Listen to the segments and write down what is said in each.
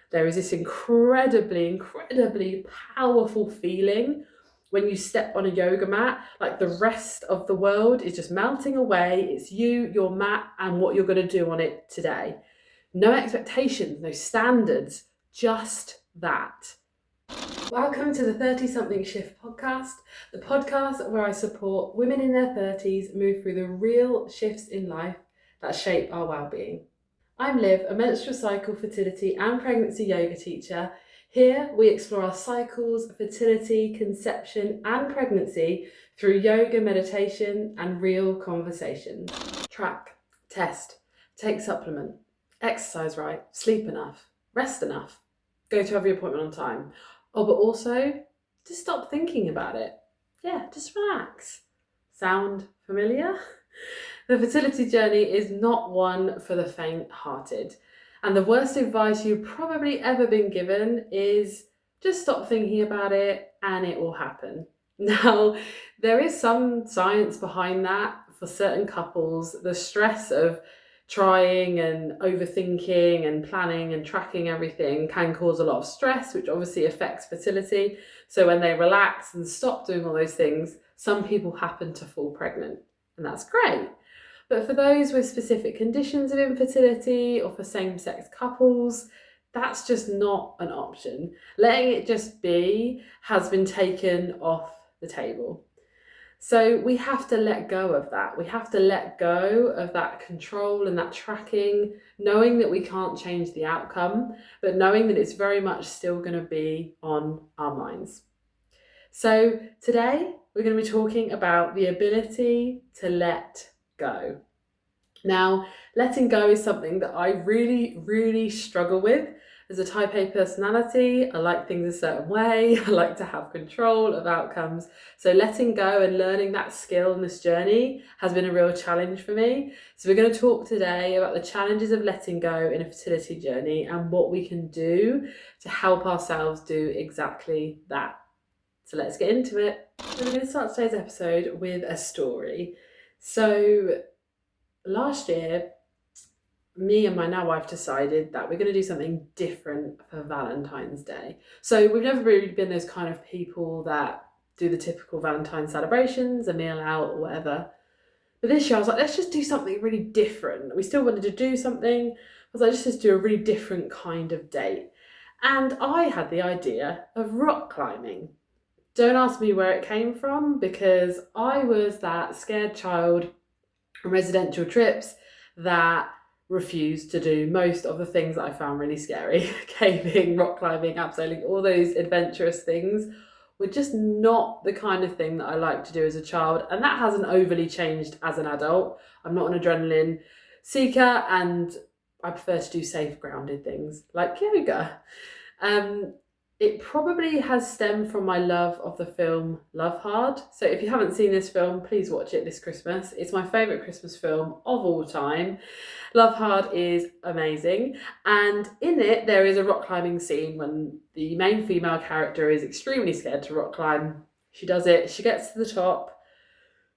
There is this incredibly powerful feeling when you step on a yoga mat, like the rest of the world is just melting away. It's you, your mat, and what you're going to do on it today. No expectations, no standards, just that. Welcome to the 30-something Shift podcast, the podcast where I support women in their 30s move through the real shifts in life that shape our well-being. I'm Liv, a menstrual cycle, fertility and pregnancy yoga teacher. Here we explore our cycles, fertility, conception and pregnancy through yoga, meditation and real conversation. Track, test, take supplement, exercise right, sleep enough, rest enough, go to every appointment on time. Oh, but also just stop thinking about it. Yeah, just relax. Sound familiar? The fertility journey is not one for the faint-hearted. And the worst advice you've probably ever been given is just stop thinking about it and it will happen. Now, there is some science behind that for certain couples. The stress of trying and overthinking and planning and tracking everything can cause a lot of stress, which obviously affects fertility. So when they relax and stop doing all those things, some people happen to fall pregnant, and that's great. But for those with specific conditions of infertility or for same-sex couples, that's just not an option. Letting it just be has been taken off the table. So we have to let go of that. We have to let go of that control and that tracking, knowing that we can't change the outcome, but knowing that it's very much still going to be on our minds. So today we're going to be talking about the ability to let go. Now, letting go is something that I really struggle with. As a type A personality, I like things a certain way. I like to have control of outcomes. So letting go and learning that skill in this journey has been a real challenge for me. So we're going to talk today about the challenges of letting go in a fertility journey and what we can do to help ourselves do exactly that. So let's get into it. So we're going to start today's episode with a story. So last year, me and my now wife decided that we're going to do something different for Valentine's Day. So we've never really been those kind of people that do the typical Valentine's celebrations, a meal out or whatever. But this year I was like, let's just do something really different. We still wanted to do something. I was like, let's just do a really different kind of date. And I had the idea of rock climbing. Don't ask me where it came from, because I was that scared child on residential trips that refused to do most of the things that I found really scary. Caving, rock climbing, abseiling, all those adventurous things were just not the kind of thing that I liked to do as a child, and that hasn't overly changed as an adult. I'm not an adrenaline seeker and I prefer to do safe, grounded things like yoga. It probably has stemmed from my love of the film Love Hard. So if you haven't seen this film, please watch it this Christmas. It's my favourite Christmas film of all time. Love Hard is amazing. And in it, there is a rock climbing scene when the main female character is extremely scared to rock climb. She does it, she gets to the top,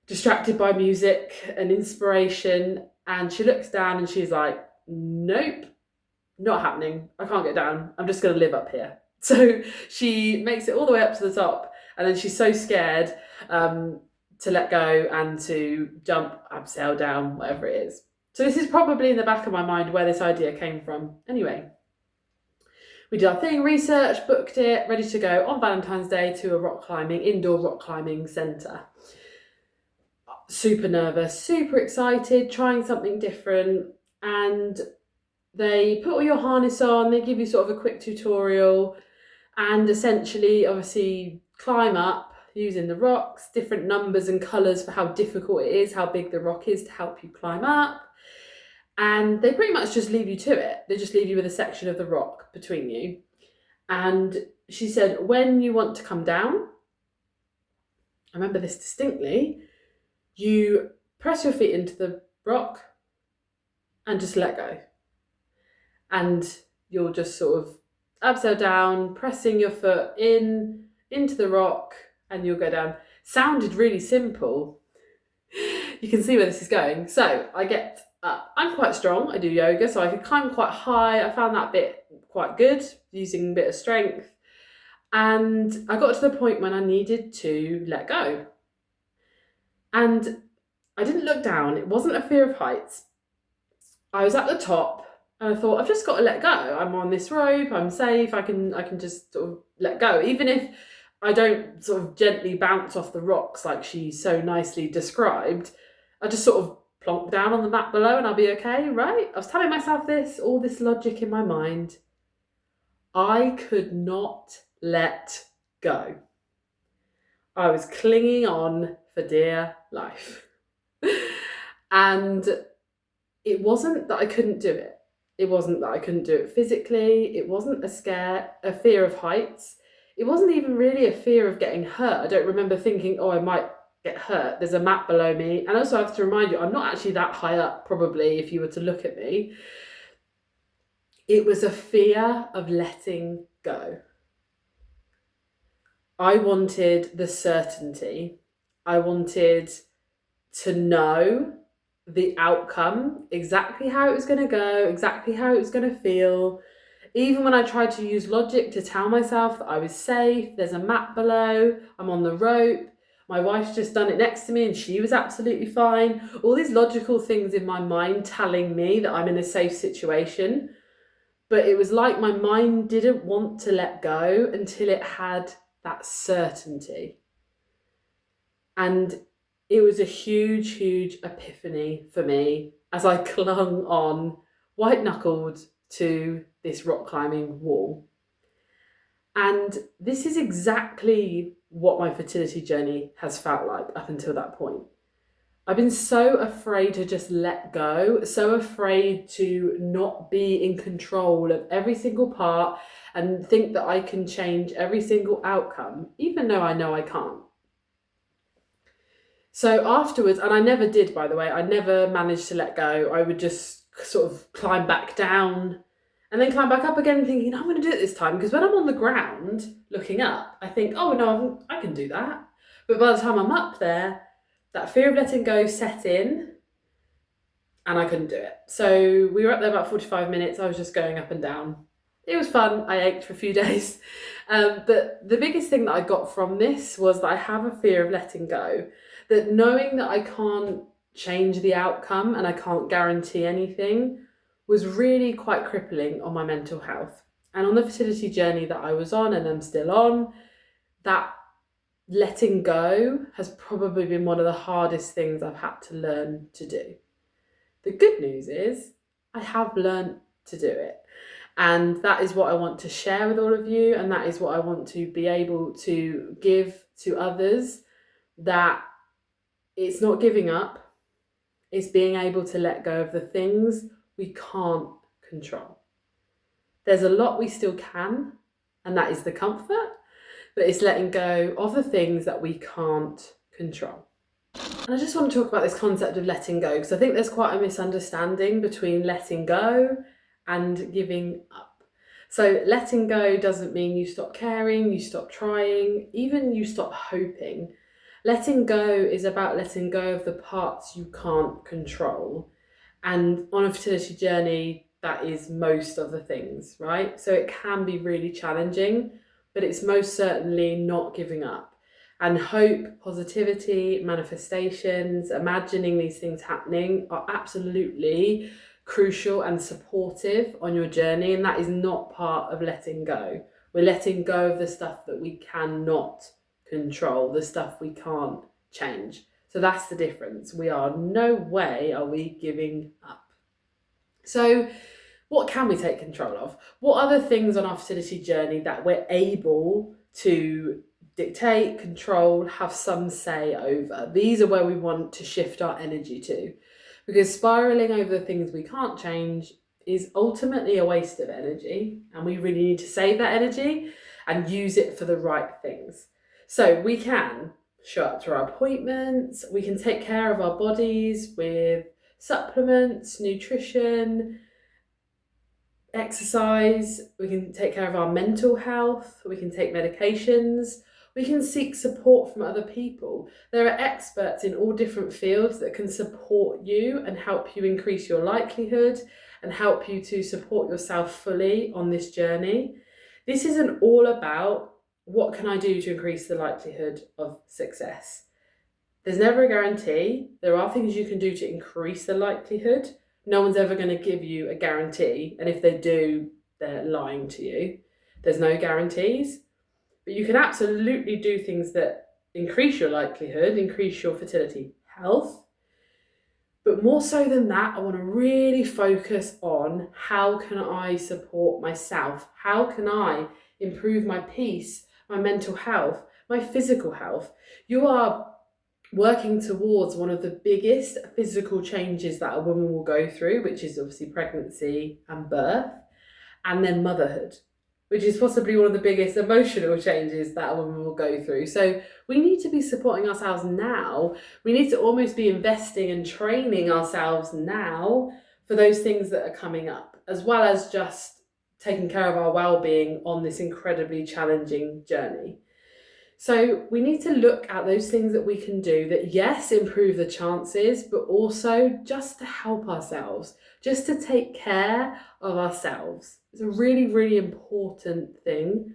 distracted by music and inspiration, and she looks down and she's like, nope, not happening. I can't get down. I'm just going to live up here. So she makes it all the way up to the top, and then she's so scared to let go and to jump, abseil down, whatever it is. So this is probably in the back of my mind where this idea came from. Anyway, we did our thing, research, booked it, ready to go on Valentine's Day to a indoor rock climbing centre. Super nervous, super excited, trying something different, and they put all your harness on, they give you sort of a quick tutorial, and essentially, obviously, climb up using the rocks, different numbers and colours for how difficult it is, how big the rock is to help you climb up. And they pretty much just leave you to it. They just leave you with a section of the rock between you. And she said, when you want to come down, I remember this distinctly, you press your feet into the rock and just let go. And you'll just sort of abseil down, pressing your foot into the rock, and you'll go down. Sounded really simple. You can see where this is going. So I get up. I'm quite strong. I do yoga, so I could climb quite high. I found that bit quite good, using a bit of strength. And I got to the point when I needed to let go. And I didn't look down. It wasn't a fear of heights. I was at the top and I thought, I've just got to let go. I'm on this rope, I'm safe, I can just sort of let go. Even if I don't sort of gently bounce off the rocks like she so nicely described, I just sort of plonk down on the mat below and I'll be okay, right? I was telling myself all this logic in my mind. I could not let go. I was clinging on for dear life. And it wasn't that I couldn't do it. It wasn't that I couldn't do it physically. It wasn't a fear of heights. It wasn't even really a fear of getting hurt. I don't remember thinking, oh, I might get hurt. There's a mat below me. And also I have to remind you, I'm not actually that high up, probably, if you were to look at me. It was a fear of letting go. I wanted the certainty. I wanted to know the outcome, exactly how it was going to go, exactly how it was going to feel. Even when I tried to use logic to tell myself that I was safe, there's a mat below, I'm on the rope, my wife's just done it next to me and she was absolutely fine. All these logical things in my mind telling me that I'm in a safe situation. But it was like my mind didn't want to let go until it had that certainty. And it was a huge, huge epiphany for me as I clung on, white-knuckled, to this rock climbing wall. And this is exactly what my fertility journey has felt like up until that point. I've been so afraid to just let go, so afraid to not be in control of every single part and think that I can change every single outcome, even though I know I can't. So afterwards, and I never did, by the way, I never managed to let go. I would just sort of climb back down and then climb back up again thinking, I'm going to do it this time. Because when I'm on the ground looking up, I think, oh no, I can do that. But by the time I'm up there, that fear of letting go set in and I couldn't do it. So we were up there about 45 minutes. I was just going up and down. It was fun. I ached for a few days. But the biggest thing that I got from this was that I have a fear of letting go. That knowing that I can't change the outcome and I can't guarantee anything was really quite crippling on my mental health. And on the fertility journey that I was on and I'm still on, that letting go has probably been one of the hardest things I've had to learn to do. The good news is I have learned to do it. And that is what I want to share with all of you. And that is what I want to be able to give to others, that it's not giving up. It's being able to let go of the things we can't control. There's a lot we still can, and that is the comfort, but it's letting go of the things that we can't control. And I just want to talk about this concept of letting go, because I think there's quite a misunderstanding between letting go and giving up. So letting go doesn't mean you stop caring, you stop trying, even you stop hoping. Letting go is about letting go of the parts you can't control. And on a fertility journey, that is most of the things, right? So it can be really challenging, but it's most certainly not giving up. And hope, positivity, manifestations, imagining these things happening are absolutely crucial and supportive on your journey. And that is not part of letting go. We're letting go of the stuff that we cannot control, the stuff we can't change. So that's the difference. No way are we giving up. So what can we take control of? What are the things on our fertility journey that we're able to dictate, control, have some say over? These are where we want to shift our energy to, because spiraling over the things we can't change is ultimately a waste of energy, and we really need to save that energy and use it for the right things. So we can show up to our appointments, we can take care of our bodies with supplements, nutrition, exercise, we can take care of our mental health, we can take medications, we can seek support from other people. There are experts in all different fields that can support you and help you increase your likelihood and help you to support yourself fully on this journey. This isn't all about what can I do to increase the likelihood of success. There's never a guarantee. There are things you can do to increase the likelihood. No one's ever going to give you a guarantee, and if they do, they're lying to you. There's no guarantees, but you can absolutely do things that increase your likelihood, increase your fertility health. But more so than that, I want to really focus on how can I support myself? How can I improve my peace, my mental health, my physical health? You are working towards one of the biggest physical changes that a woman will go through, which is obviously pregnancy and birth, and then motherhood, which is possibly one of the biggest emotional changes that a woman will go through. So we need to be supporting ourselves now. We need to almost be investing and training ourselves now for those things that are coming up, as well as just taking care of our well-being on this incredibly challenging journey. So we need to look at those things that we can do that, yes, improve the chances, but also just to help ourselves, just to take care of ourselves. It's a really, really important thing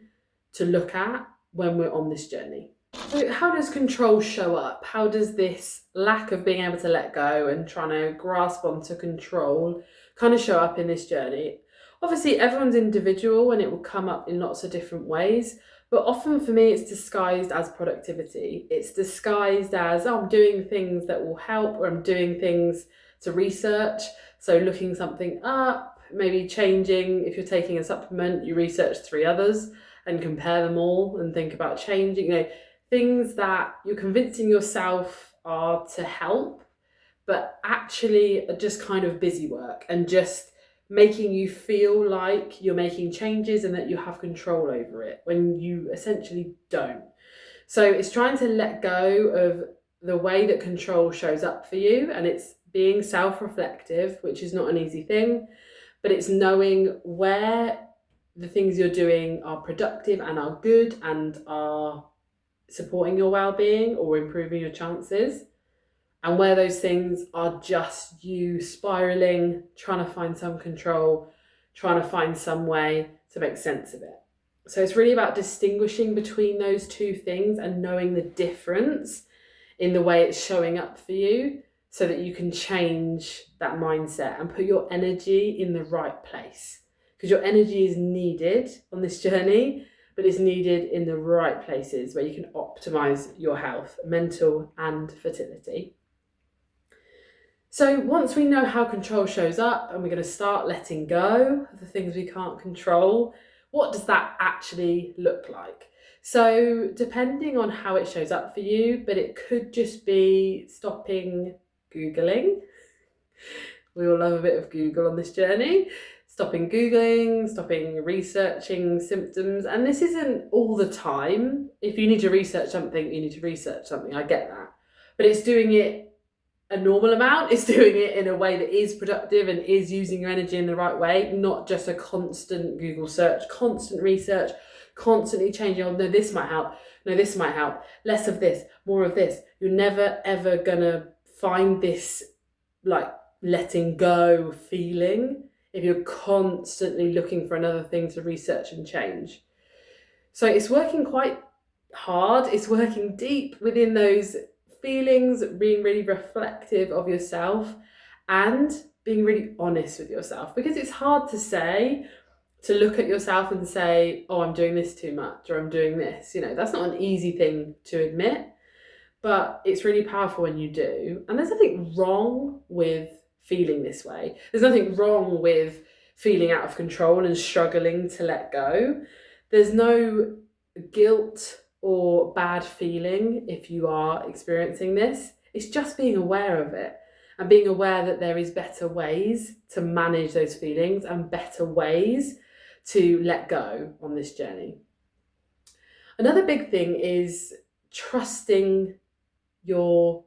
to look at when we're on this journey. So how does control show up? How does this lack of being able to let go and trying to grasp onto control kind of show up in this journey? Obviously, everyone's individual and it will come up in lots of different ways. But often for me, it's disguised as productivity. It's disguised as, oh, I'm doing things that will help, or I'm doing things to research. So looking something up, maybe changing, if you're taking a supplement, you research 3 others and compare them all and think about changing, things that you're convincing yourself are to help, but actually are just kind of busy work and just making you feel like you're making changes and that you have control over it when you essentially don't. So it's trying to let go of the way that control shows up for you, and it's being self-reflective, which is not an easy thing, but it's knowing where the things you're doing are productive and are good and are supporting your well-being or improving your chances, and where those things are just you spiraling, trying to find some control, trying to find some way to make sense of it. So it's really about distinguishing between those two things and knowing the difference in the way it's showing up for you so that you can change that mindset and put your energy in the right place. Because your energy is needed on this journey, but it's needed in the right places where you can optimize your health, mental and fertility. So once we know how control shows up and we're going to start letting go of the things we can't control, what does that actually look like? So depending on how it shows up for you, but it could just be stopping Googling. We all love a bit of Google on this journey. Stopping Googling, stopping researching symptoms. And this isn't all the time. If you need to research something, you need to research something. I get that. But it's doing it a normal amount. It's doing it in a way that is productive and is using your energy in the right way, not just a constant Google search, constant research, constantly changing, oh, no, this might help. No, this might help. Less of this, more of this. You're never, ever gonna find this like letting go feeling if you're constantly looking for another thing to research and change. So it's working quite hard. It's working deep within those feelings, being really reflective of yourself and being really honest with yourself, because it's hard to say, to look at yourself and say, oh, I'm doing this too much, or I'm doing this, that's not an easy thing to admit, but it's really powerful when you do. And there's nothing wrong with feeling this way. There's nothing wrong with feeling out of control and struggling to let go. There's no guilt or bad feeling if you are experiencing this. It's just being aware of it and being aware that there is better ways to manage those feelings and better ways to let go on this journey. Another big thing is trusting your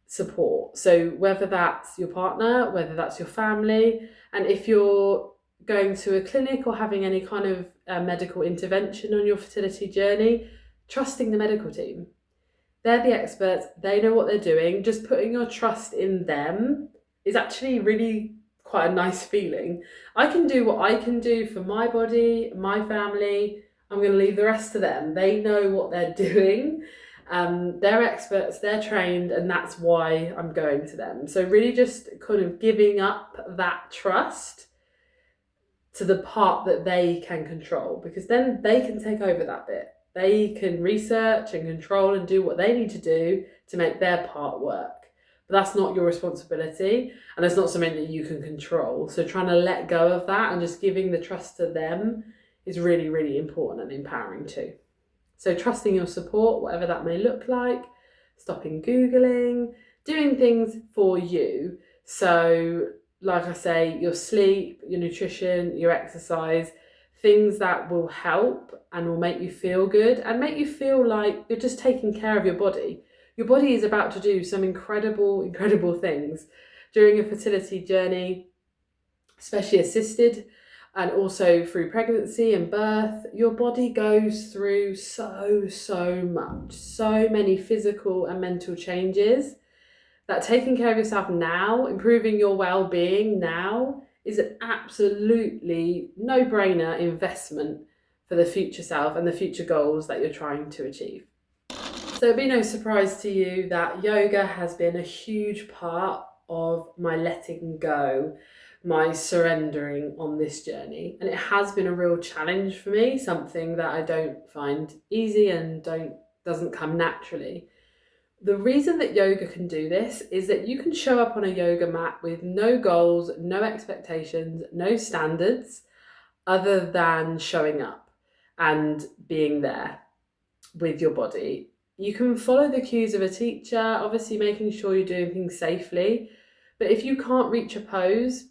support. So whether that's your partner, whether that's your family, and if you're going to a clinic or having any kind of medical intervention on your fertility journey, trusting the medical team. They're the experts, they know what they're doing. Just putting your trust in them is actually really quite a nice feeling. I can do what I can do for my body, my family. I'm going to leave the rest to them. They know what they're doing. They're experts, they're trained, and that's why I'm going to them. So really just kind of giving up that trust to the part that they can control, because then they can take over that bit. They can research and control and do what they need to do to make their part work. But that's not your responsibility, and it's not something that you can control. So trying to let go of that and just giving the trust to them is really, really important and empowering too. So trusting your support, whatever that may look like, stopping Googling, doing things for you. So like I say, your sleep, your nutrition, your exercise, things that will help and will make you feel good and make you feel like you're just taking care of your body. Your body is about to do some incredible, incredible things. During a fertility journey, especially assisted, and also through pregnancy and birth, your body goes through so much, so many physical and mental changes that taking care of yourself now, improving your well-being now, is an absolutely no-brainer investment for the future self and the future goals that you're trying to achieve. So it'll be no surprise to you that yoga has been a huge part of my letting go, my surrendering on this journey. And it has been a real challenge for me, something that I don't find easy and doesn't come naturally. The reason that yoga can do this is that you can show up on a yoga mat with no goals, no expectations, no standards, other than showing up and being there with your body. You can follow the cues of a teacher, obviously making sure you're doing things safely. But if you can't reach a pose,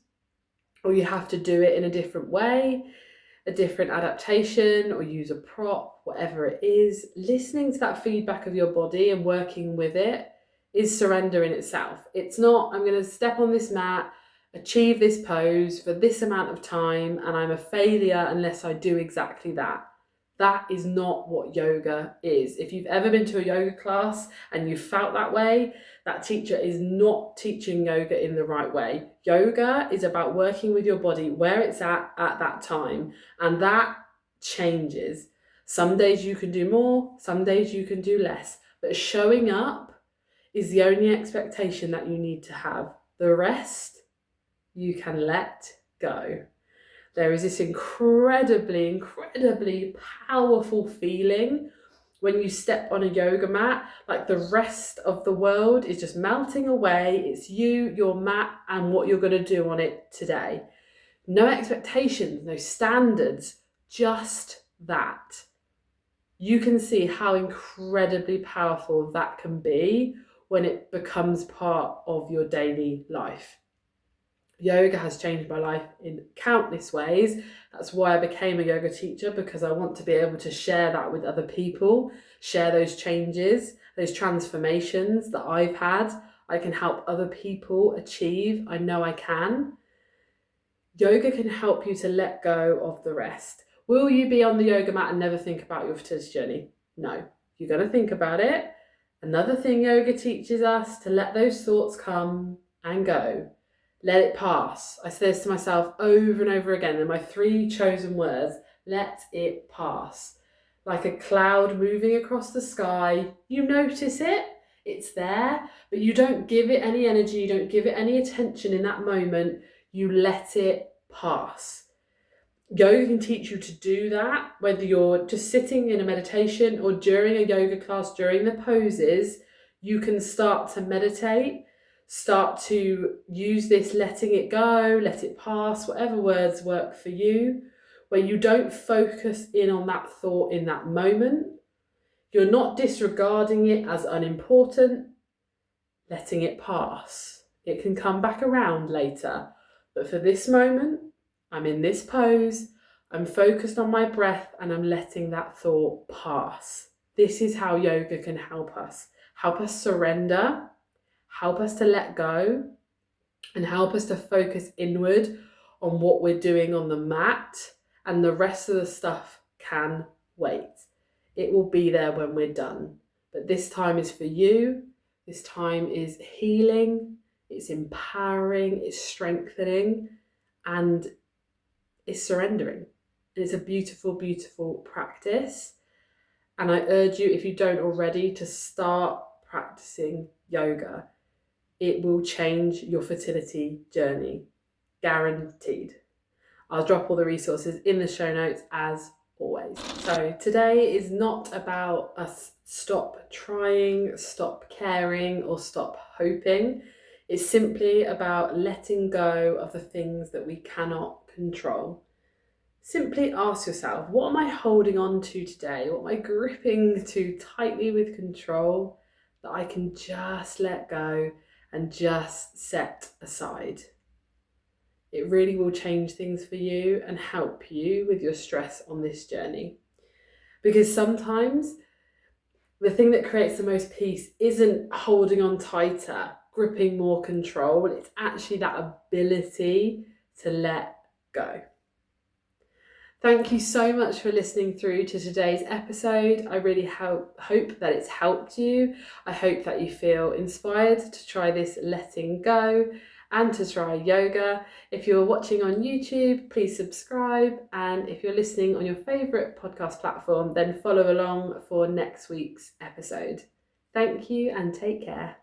or you have to do it in a different way, a different adaptation, or use a prop, whatever it is, listening to that feedback of your body and working with it is surrender in itself. It's not, I'm going to step on this mat, achieve this pose for this amount of time, and I'm a failure unless I do exactly that. That is not what yoga is. If you've ever been to a yoga class and you felt that way, that teacher is not teaching yoga in the right way. Yoga is about working with your body where it's at that time, and that changes. Some days you can do more, some days you can do less, but showing up is the only expectation that you need to have. The rest you can let go. There is this incredibly powerful feeling when you step on a yoga mat, like the rest of the world is just melting away. It's you, your mat, and what you're going to do on it today. No expectations, no standards, just that. You can see how incredibly powerful that can be when it becomes part of your daily life. Yoga has changed my life in countless ways. That's why I became a yoga teacher, because I want to be able to share that with other people, share those changes, those transformations that I've had. I can help other people achieve. I know I can. Yoga can help you to let go of the rest. Will you be on the yoga mat and never think about your fertility journey? No, you're going to think about it. Another thing yoga teaches us, to let those thoughts come and go. Let it pass. I say this to myself over and over again. They're my 3 chosen words. Let it pass. Like a cloud moving across the sky. You notice it. It's there. But you don't give it any energy. You don't give it any attention in that moment. You let it pass. Yoga can teach you to do that. Whether you're just sitting in a meditation or during a yoga class, during the poses, you can start to meditate. Start to use this letting it go, let it pass, whatever words work for you, where you don't focus in on that thought in that moment. You're not disregarding it as unimportant, letting it pass. It can come back around later. But for this moment, I'm in this pose, I'm focused on my breath, and I'm letting that thought pass. This is how yoga can help us surrender, help us to let go, and help us to focus inward on what we're doing on the mat, and the rest of the stuff can wait. It will be there when we're done. But this time is for you. This time is healing. it's empowering, it's strengthening, and it's surrendering. And it's a beautiful, beautiful practice. And I urge you, if you don't already, to start practicing yoga. It will change your fertility journey, guaranteed. I'll drop all the resources in the show notes as always. So today is not about us stop trying, stop caring, or stop hoping. It's simply about letting go of the things that we cannot control. Simply ask yourself, what am I holding on to today? What am I gripping to tightly with control that I can just let go and just set aside? It really will change things for you and help you with your stress on this journey. Because sometimes the thing that creates the most peace isn't holding on tighter, gripping more control. It's actually that ability to let go. Thank you so much for listening through to today's episode. I really hope that it's helped you. I hope that you feel inspired to try this letting go and to try yoga. If you're watching on YouTube, please subscribe. And if you're listening on your favourite podcast platform, then follow along for next week's episode. Thank you and take care.